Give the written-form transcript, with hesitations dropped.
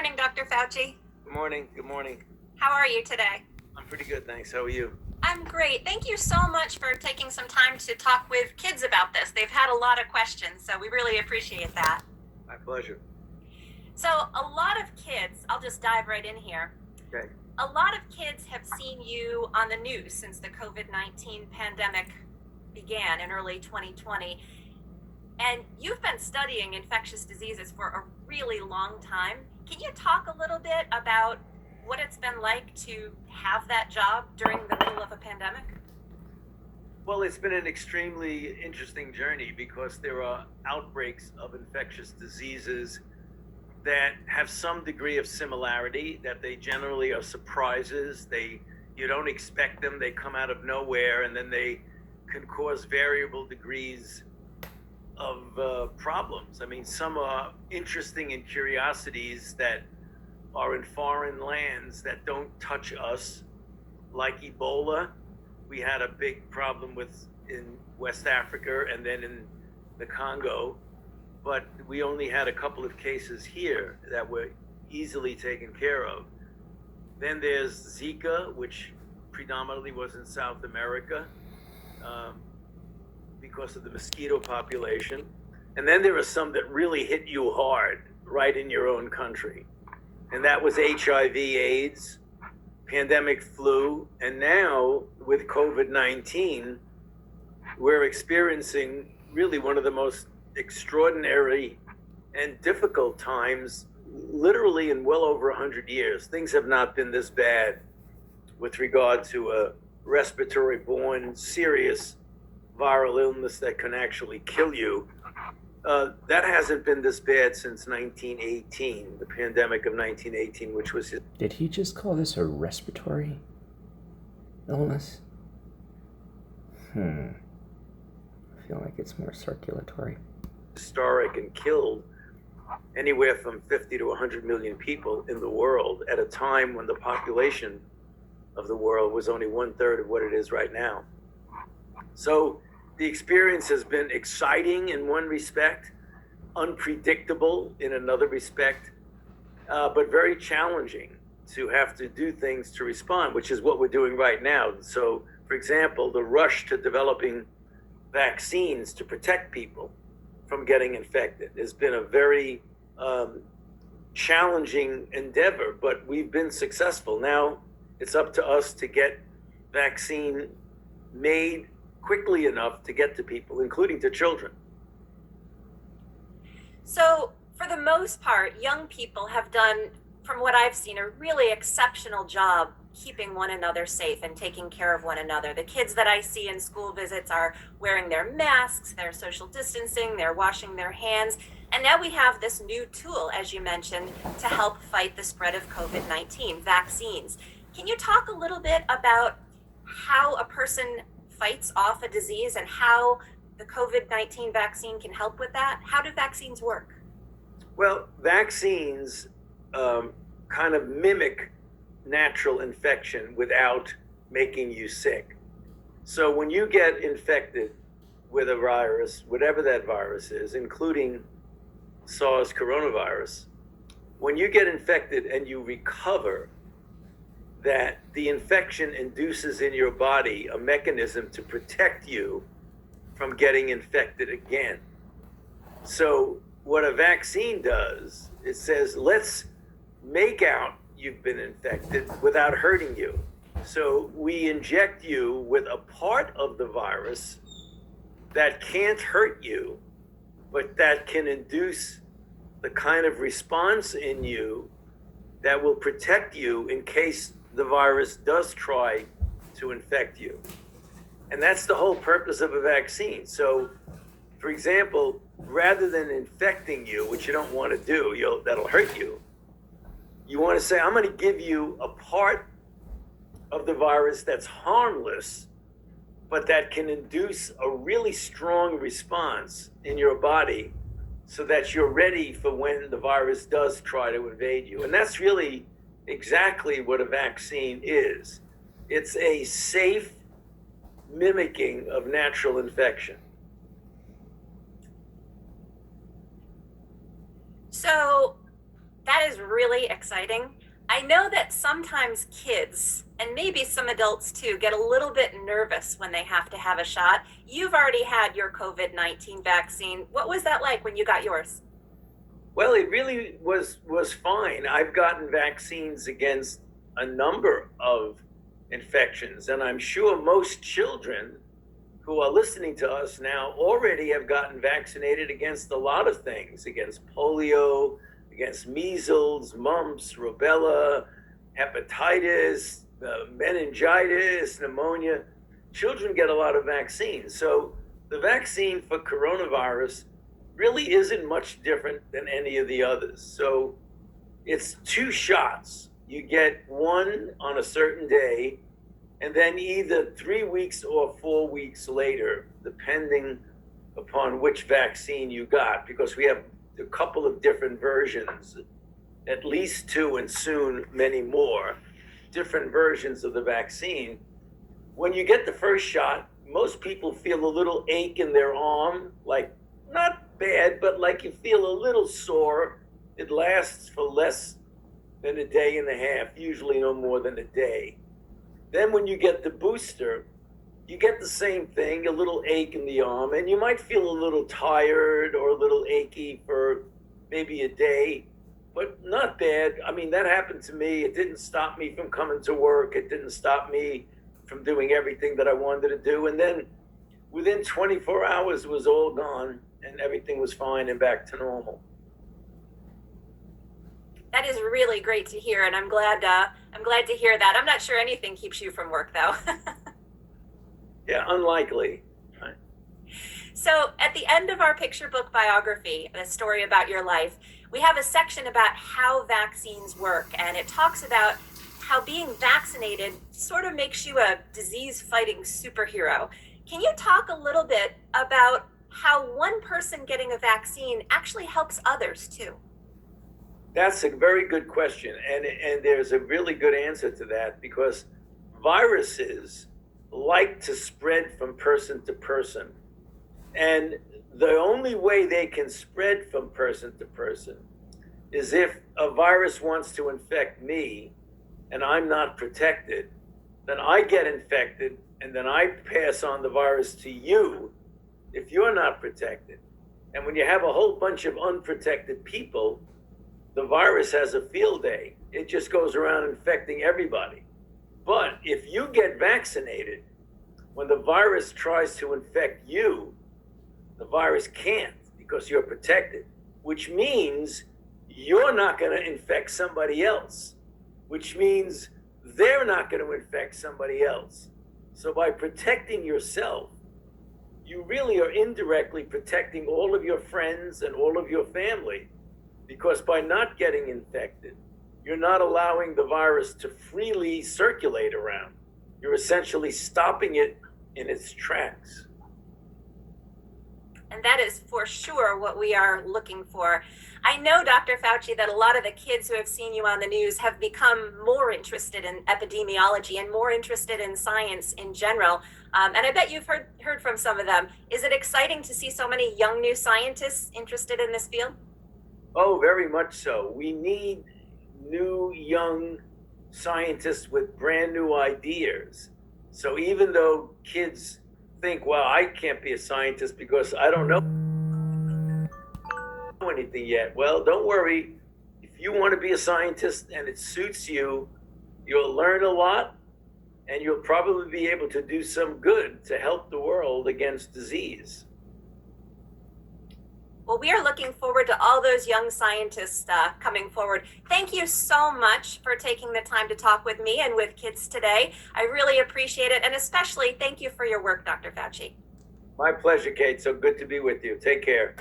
morning, Dr. Fauci. Good morning. Good morning. How are you today? I'm pretty good, thanks. How are you? I'm great. Thank you so much for taking some time to talk with kids about this. They've had a lot of questions, so we really appreciate that. My pleasure. So a lot of kids, I'll just dive right in here. Okay. A lot of kids have seen you on the news since the COVID-19 pandemic began in early 2020. And you've been studying infectious diseases for a really long time. Can you talk a little bit about what it's been like to have that job during the middle of a pandemic? Well, it's been an extremely interesting journey because there are outbreaks of infectious diseases that have some degree of similarity, that they generally are surprises. You don't expect them, they come out of nowhere, and then they can cause variable degrees of problems. I mean, some are interesting and curiosities that are in foreign lands that don't touch us, like Ebola. We had a big problem with in West Africa and then in the Congo, but we only had a couple of cases here that were easily taken care of. Then there's Zika, which predominantly was in South America because of the mosquito population. And then there are some that really hit you hard right in your own country. And that was HIV, AIDS, pandemic flu, and now with COVID-19, we're experiencing really one of the most extraordinary and difficult times, literally in well over 100 years. Things have not been this bad with regard to a respiratory-borne serious viral illness that can actually kill you. That hasn't been this bad since 1918, the pandemic of 1918, which was... Did he just call this a respiratory illness? I feel like it's more circulatory. Historic and killed anywhere from 50 to 100 million people in the world at a time when the population of the world was only 1/3 of what it is right now. So the experience has been exciting in one respect, unpredictable in another respect, but very challenging to have to do things to respond, which is what we're doing right now. So, for example, the rush to developing vaccines to protect people from getting infected has been a very challenging endeavor, but we've been successful. Now it's up to us to get vaccine made quickly enough to get to people, including to children. So for the most part, young people have done, from what I've seen, a really exceptional job keeping one another safe and taking care of one another. The kids that I see in school visits are wearing their masks, they're social distancing, they're washing their hands. And now we have this new tool, as you mentioned, to help fight the spread of COVID-19, vaccines. Can you talk a little bit about how a person fights off a disease and how the COVID-19 vaccine can help with that? How do vaccines work? Well, vaccines kind of mimic natural infection without making you sick. So when you get infected with a virus, whatever that virus is, including SARS coronavirus, when you get infected and you recover, that the infection induces in your body a mechanism to protect you from getting infected again. So what a vaccine does, it says, let's make out you've been infected without hurting you. So we inject you with a part of the virus that can't hurt you, but that can induce the kind of response in you that will protect you in case the virus does try to infect you. And that's the whole purpose of a vaccine. So, for example, rather than infecting you, which you don't want to do, that'll hurt you, you want to say, I'm going to give you a part of the virus that's harmless, but that can induce a really strong response in your body so that you're ready for when the virus does try to invade you. And that's really exactly what a vaccine is. It's a safe mimicking of natural infection. So That is really exciting. I know that sometimes kids, and maybe some adults too, get a little bit nervous when they have to have a shot. You've already had your COVID-19 vaccine. What was that like when you got yours? Well, it really was fine. I've gotten vaccines against a number of infections, and I'm sure most children who are listening to us now already have gotten vaccinated against a lot of things, against polio, against measles, mumps, rubella, hepatitis, meningitis, pneumonia. Children get a lot of vaccines. So the vaccine for coronavirus really isn't much different than any of the others. So it's 2 shots. You get one on a certain day, and then either 3 weeks or 4 weeks later, depending upon which vaccine you got, because we have a couple of different versions, at least 2 and soon many more different versions of the vaccine. When you get the first shot, most people feel a little ache in their arm, like not bad, but like you feel a little sore. It lasts for less than a day and a half, usually no more than a day. Then when you get the booster, you get the same thing, a little ache in the arm, and you might feel a little tired or a little achy for maybe a day, but not bad. I mean, that happened to me. It didn't stop me from coming to work. It didn't stop me from doing everything that I wanted to do. And then within 24 hours, it was all gone and everything was fine and back to normal. That is really great to hear, and I'm glad to hear that. I'm not sure anything keeps you from work, though. Yeah, unlikely. Right. So at the end of our picture book biography, a story about your life, we have a section about how vaccines work, and it talks about how being vaccinated sort of makes you a disease-fighting superhero. Can you talk a little bit about how one person getting a vaccine actually helps others too? That's a very good question, and there's a really good answer to that, because viruses like to spread from person to person. And the only way they can spread from person to person is if a virus wants to infect me and I'm not protected, then I get infected and then I pass on the virus to you if you're not protected. And when you have a whole bunch of unprotected people, the virus has a field day. It just goes around infecting everybody. But if you get vaccinated, when the virus tries to infect you, the virus can't because you're protected, which means you're not going to infect somebody else, which means they're not going to infect somebody else. So by protecting yourself, you really are indirectly protecting all of your friends and all of your family, because by not getting infected, you're not allowing the virus to freely circulate around. You're essentially stopping it in its tracks. And that is for sure what we are looking for. I know, Dr. Fauci, that a lot of the kids who have seen you on the news have become more interested in epidemiology and more interested in science in general. And I bet you've heard from some of them. Is it exciting to see so many young new scientists interested in this field? Oh, very much so. We need new, young scientists with brand new ideas. So even though kids think, well, I can't be a scientist because I don't know anything yet. Well, don't worry. If you want to be a scientist and it suits you, you'll learn a lot and you'll probably be able to do some good to help the world against disease. Well, we are looking forward to all those young scientists coming forward. Thank you so much for taking the time to talk with me and with kids today. I really appreciate it. And especially thank you for your work, Dr. Fauci. My pleasure, Kate. So good to be with you. Take care.